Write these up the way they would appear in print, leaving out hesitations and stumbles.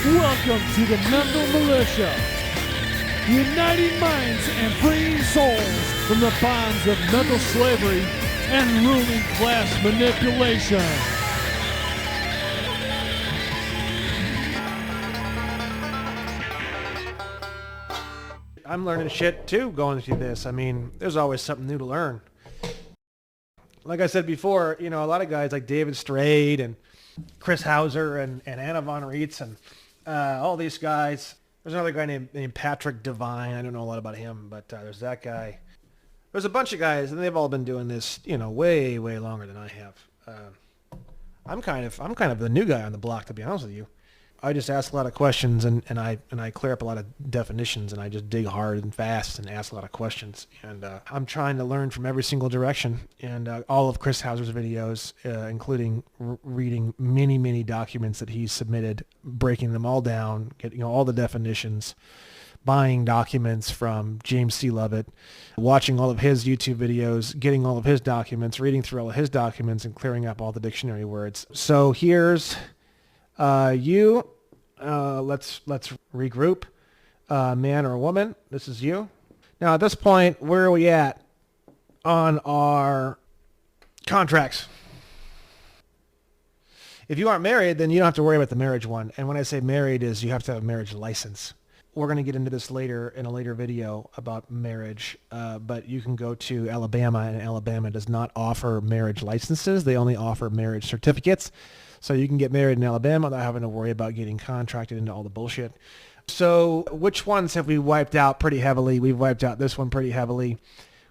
Welcome to the Mental Militia, uniting minds and freeing souls from the bonds of mental slavery and ruling class manipulation. I'm learning shit too going through this. I mean, there's always something new to learn. Like I said before, you know, a lot of guys like David Straight and Chris Hauser and Anna Von Reitz and all these guys. There's another guy named Patrick Devine. I don't know a lot about him, but there's that guy. There's a bunch of guys, and they've all been doing this, you know, way, way longer than I have. I'm kind of the new guy on the block, to be honest with you. I just ask a lot of questions, and I clear up a lot of definitions, and I just dig hard and fast and ask a lot of questions. And I'm trying to learn from every single direction. And all of Chris Hauser's videos, including reading many, many documents that he's submitted, breaking them all down, getting all the definitions, buying documents from James C. Lovett, watching all of his YouTube videos, getting all of his documents, reading through all of his documents, and clearing up all the dictionary words. So here's you. Let's regroup. Man or woman, this is you. Now at this point, where are we at on our contracts? If you aren't married, then you don't have to worry about the marriage one. And when I say married, is you have to have a marriage license. We're going to get into this later in a later video about marriage, but you can go to Alabama, and Alabama does not offer marriage licenses. They only offer marriage certificates. So you can get married in Alabama without having to worry about getting contracted into all the bullshit. So which ones have we wiped out pretty heavily? We've wiped out this one pretty heavily.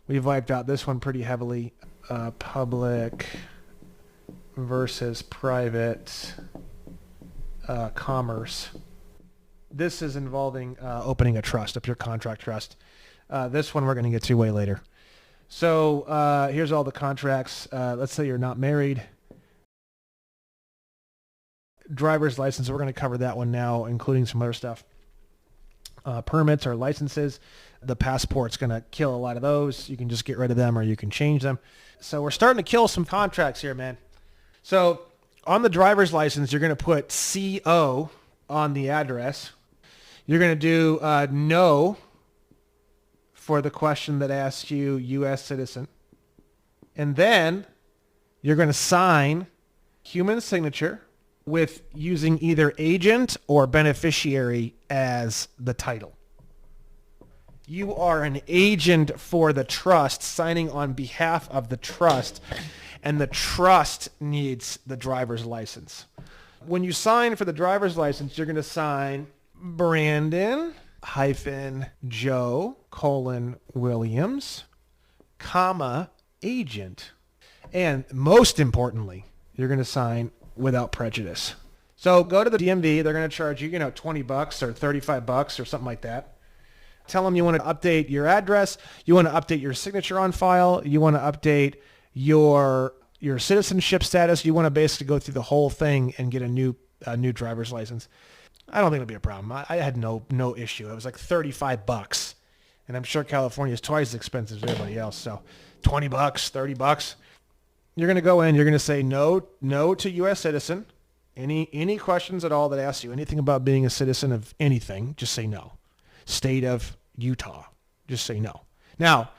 We've wiped out this one pretty heavily. Public versus private commerce. This is involving opening a trust, a pure contract trust. This one we're going to get to way later. So here's all the contracts. Let's say you're not married. Driver's license, we're going to cover that one now, including some other stuff. Permits or licenses. The passport's going to kill a lot of those. You can just get rid of them or you can change them. So we're starting to kill some contracts here, man. So on the driver's license, you're going to put CO on the address. You're going to do no for the question that asks you U.S. citizen. And then you're going to sign human signature with using either agent or beneficiary as the title. You are an agent for the trust, signing on behalf of the trust, and the trust needs the driver's license. When you sign for the driver's license, you're going to sign Brandon Joe Williams, agent. And most importantly, you're going to sign without prejudice. So go to the DMV. They're going to charge you, $20 or $35 or something like that. Tell them you want to update your address. You want to update your signature on file. You want to update your citizenship status. You want to basically go through the whole thing and get a new driver's license. I don't think it'll be a problem. I had no issue. It was like $35, and I'm sure California is twice as expensive as everybody else. So $20, $30. You're going to go in. You're going to say no to U.S. citizen. Any questions at all that ask you anything about being a citizen of anything, just say no. State of Utah, just say no. Now,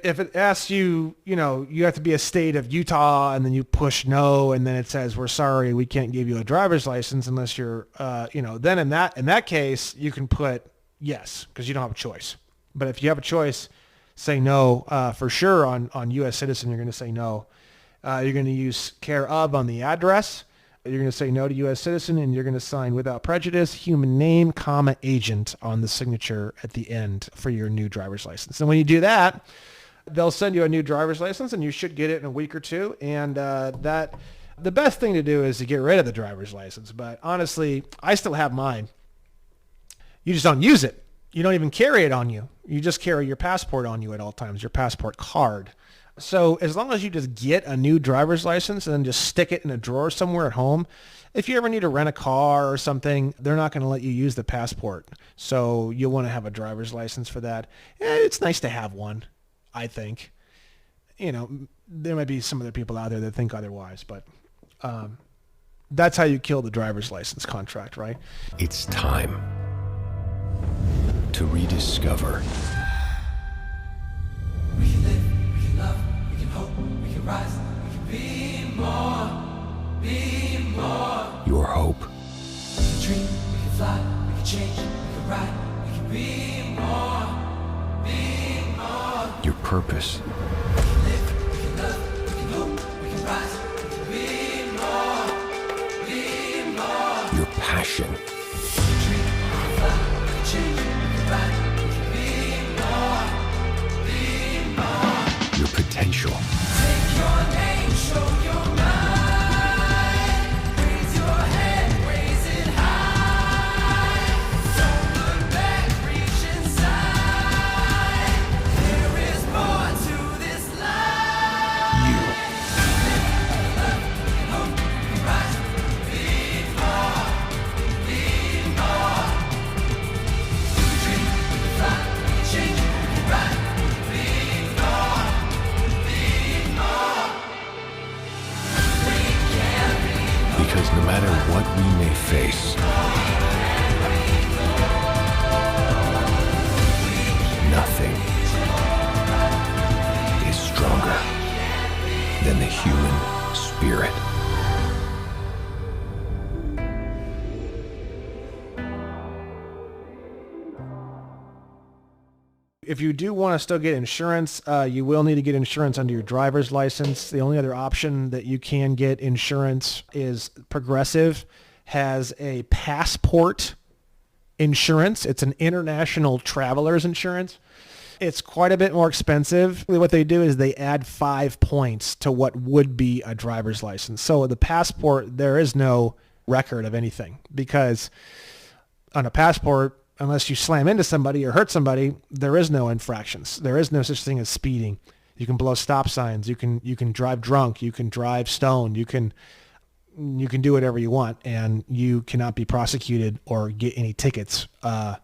if it asks you, you have to be a state of Utah, and then you push no, and then it says, we're sorry, we can't give you a driver's license unless you're, then in that case, you can put yes, because you don't have a choice. But if you have a choice, say no. For sure on U.S. citizen, you're going to say no. You're going to use care of on the address. You're going to say no to U.S. citizen, and you're going to sign without prejudice, human name, agent on the signature at the end for your new driver's license. And when you do that, they'll send you a new driver's license, and you should get it in a week or two. And the best thing to do is to get rid of the driver's license. But honestly, I still have mine. You just don't use it. You don't even carry it on you. You just carry your passport on you at all times, your passport card. So as long as you just get a new driver's license and then just stick it in a drawer somewhere at home, if you ever need to rent a car or something, they're not going to let you use the passport. So you'll want to have a driver's license for that. It's nice to have one, I think. There might be some other people out there that think otherwise, but That's how you kill the driver's license contract, right? It's time to rediscover We can live, we can love, we can hope, we can rise, we can be more, your hope, We can dream, we can fly, we can change, we can ride, we can be more, your purpose, We can live, we can love, we can hope, we can rise, we can be more, your passion, We can dream, we can fly, we can change, we can ride, we can be more, your potential. Take your name, show your mind. Raise your head, raise it high. Don't look back, reach inside. There is more to this life. You, Hope, rise, be more, Dream, fly, change, ride, be more. because no matter what we may face, nothing is stronger than the human spirit. If you do want to still get insurance, you will need to get insurance under your driver's license. The only other option that you can get insurance is Progressive has a passport insurance. It's an international traveler's insurance. It's quite a bit more expensive. What they do is they add 5 points to what would be a driver's license. So the passport, there is no record of anything because on a passport, unless you slam into somebody or hurt somebody, there is no infractions. There is no such thing as speeding. You can blow stop signs. You can drive drunk. You can drive stoned. You can do whatever you want, and you cannot be prosecuted or get any tickets. I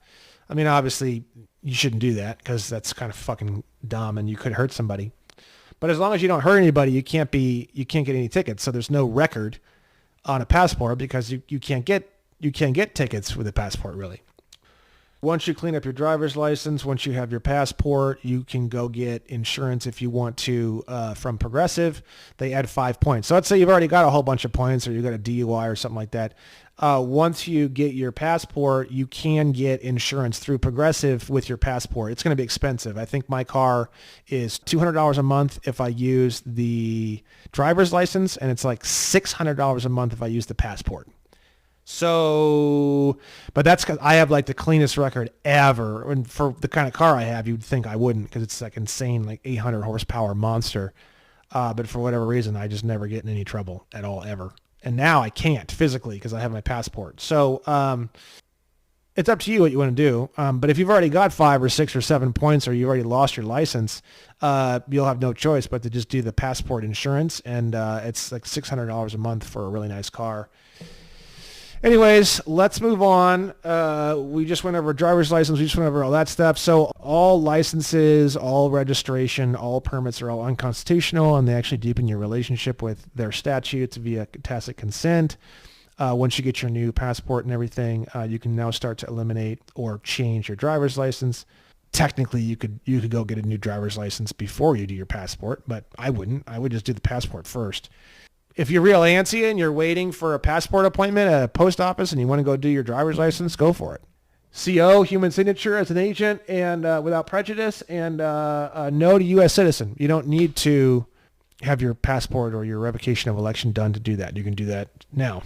mean, obviously, you shouldn't do that because that's kind of fucking dumb, and you could hurt somebody. But as long as you don't hurt anybody, you can't get any tickets. So there's no record on a passport because you can't get tickets with a passport really. Once you clean up your driver's license, once you have your passport, you can go get insurance if you want to from Progressive. They add 5 points. So let's say you've already got a whole bunch of points or you got a DUI or something like that. Once you get your passport, you can get insurance through Progressive with your passport. It's going to be expensive. I think my car is $200 a month if I use the driver's license, and it's like $600 a month if I use the passport. So, but that's because I have like the cleanest record ever. And for the kind of car I have, you'd think I wouldn't because it's like insane, like 800 horsepower monster. But for whatever reason, I just never get in any trouble at all, ever. And now I can't physically because I have my passport. So it's up to you what you want to do. But if you've already got 5 or 6 or 7 points or you already lost your license, you'll have no choice but to just do the passport insurance. And it's like $600 a month for a really nice car. Anyways, let's move on. We just went over driver's license. We just went over all that stuff. So all licenses, all registration, all permits are all unconstitutional, and they actually deepen your relationship with their statutes via tacit consent. Once you get your new passport and everything, you can now start to eliminate or change your driver's license. Technically, you could go get a new driver's license before you do your passport, but I wouldn't. I would just do the passport first. If you're real antsy and you're waiting for a passport appointment at a post office and you want to go do your driver's license, go for it. CO, human signature as an agent and without prejudice, and no to U.S. citizen. You don't need to have your passport or your revocation of election done to do that. You can do that now.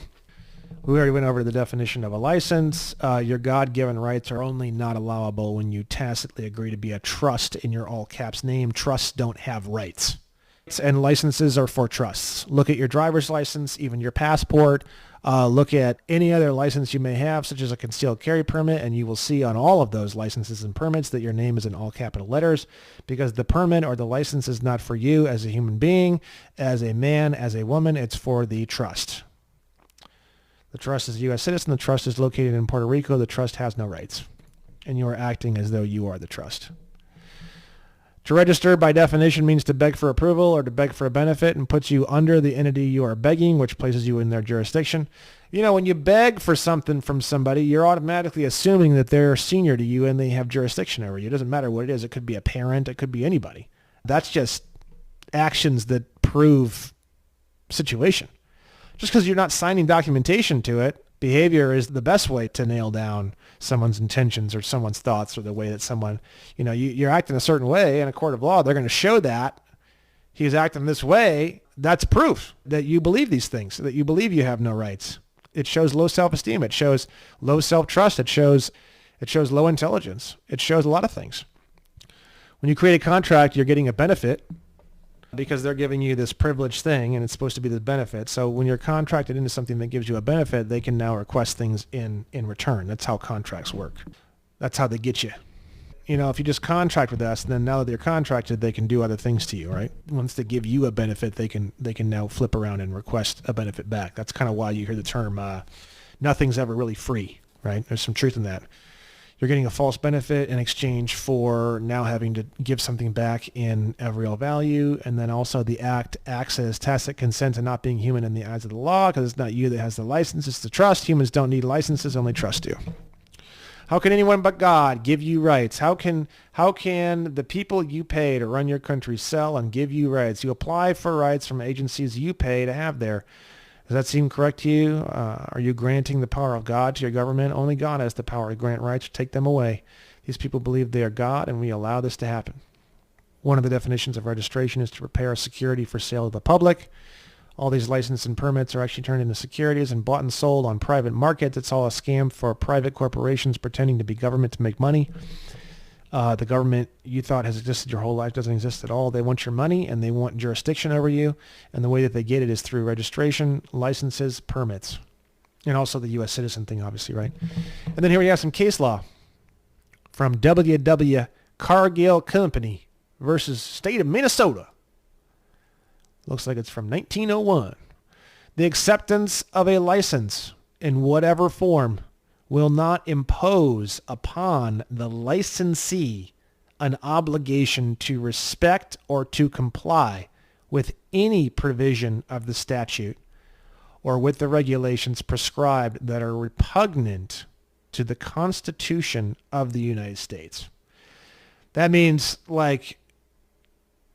We already went over the definition of a license. Your God-given rights are only not allowable when you tacitly agree to be a trust in your all caps name. Trusts don't have rights. And licenses are for trusts. Look at your driver's license, even your passport. Look at any other license you may have, such as a concealed carry permit, and you will see on all of those licenses and permits that your name is in all capital letters, because the permit or the license is not for you as a human being, as a man, as a woman. It's for the trust. The trust is a U.S. citizen. The trust is located in Puerto Rico. The trust has no rights, and you are acting as though you are the trust. To register, by definition, means to beg for approval or to beg for a benefit and puts you under the entity you are begging, which places you in their jurisdiction. You know, when you beg for something from somebody, you're automatically assuming that they're senior to you and they have jurisdiction over you. It doesn't matter what it is. It could be a parent. It could be anybody. That's just actions that prove situation. Just because you're not signing documentation to it, behavior is the best way to nail down someone's intentions or someone's thoughts or the way that someone, you know, you're acting a certain way in a court of law. They're going to show that he's acting this way. That's proof that you believe these things, that you believe you have no rights. It shows low self-esteem. It shows low self-trust. It shows low intelligence. It shows a lot of things. When you create a contract, you're getting a benefit because they're giving you this privileged thing and it's supposed to be the benefit. So when you're contracted into something that gives you a benefit, they can now request things in return. That's how contracts work. That's how they get you. You know, if you just contract with us, then now that they're contracted, they can do other things to you, right? Once they give you a benefit, they can now flip around and request a benefit back. That's kind of why you hear the term, nothing's ever really free, right? There's some truth in that. You're getting a false benefit in exchange for now having to give something back in real value. And then also the act acts as tacit consent to not being human in the eyes of the law because it's not you that has the license, it's the trust. Humans don't need licenses, only trust do. How can anyone but God give you rights? How can the people you pay to run your country sell and give you rights? You apply for rights from agencies you pay to have there. Does that seem correct to you? Are you granting the power of God to your government? Only God has the power to grant rights or take them away. These people believe they are God, and we allow this to happen. One of the definitions of registration is to prepare security for sale to the public. All these licenses and permits are actually turned into securities and bought and sold on private markets. It's all a scam for private corporations pretending to be government to make money. The government you thought has existed your whole life doesn't exist at all. They want your money and they want jurisdiction over you. And the way that they get it is through registration, licenses, permits, and also the U.S. citizen thing, obviously, right? And then here we have some case law from W.W. Cargill Company versus State of Minnesota. Looks like it's from 1901. The acceptance of a license in whatever form will not impose upon the licensee an obligation to respect or to comply with any provision of the statute or with the regulations prescribed that are repugnant to the Constitution of the United States. That means, like,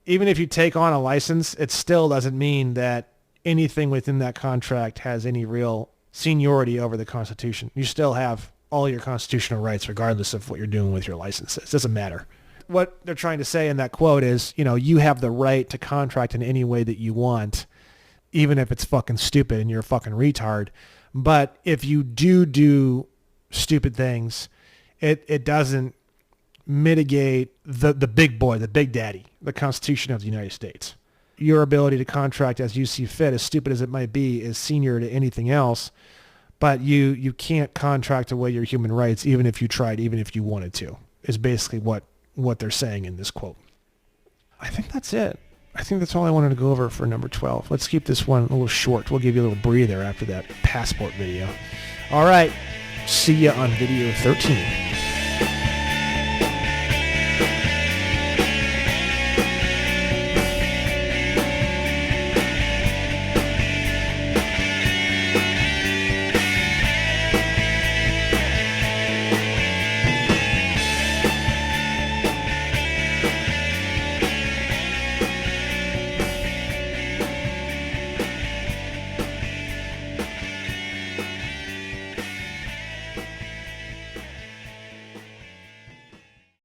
even if you take on a license, it still doesn't mean that anything within that contract has any real seniority over the Constitution. You still have all your constitutional rights regardless of what you're doing with your licenses. It doesn't matter. What they're trying to say in that quote is, you know, you have the right to contract in any way that you want, even if it's fucking stupid and you're a fucking retard. But if you do stupid things, it doesn't mitigate the big boy, the big daddy, the Constitution of the United States. Your ability to contract as you see fit, as stupid as it might be, is senior to anything else. But you can't contract away your human rights even if you tried, even if you wanted to, is basically what they're saying in this quote. I think that's it. I think that's all I wanted to go over for number 12. Let's keep this one a little short. We'll give you a little breather after that passport video. All right. See ya on video 13.